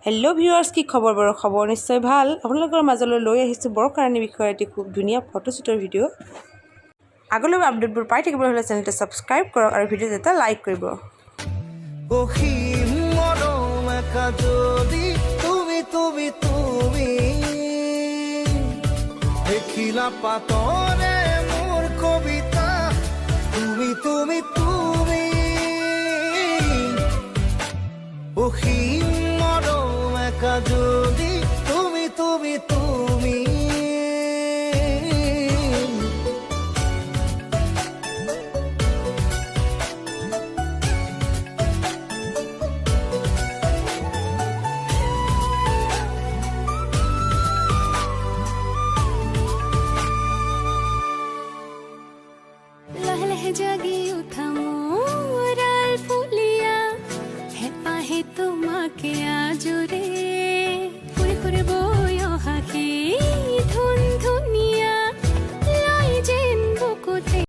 Hello' viewers, কি খবৰ বাৰু? খবৰ নিশ্চয় ভাল। আপোনালোকৰ মাজলৈ লৈ আহিছোঁ বৰষাৰাণী বিষয়ে এটি খুব ধুনীয়া ফটোশ্বুটৰ ভিডিঅ'। আগলৈ আপডেটবোৰ পাই থাকিবলৈ হ'লে চেনেলটো ছাবস্ক্ৰাইব কৰক আৰু ভিডিঅ'টো এটা লাইক কৰিব। দেখিলা পাতৰে মোৰ কবিতা, তুমি তুমি তুমি অসীম মৰম একা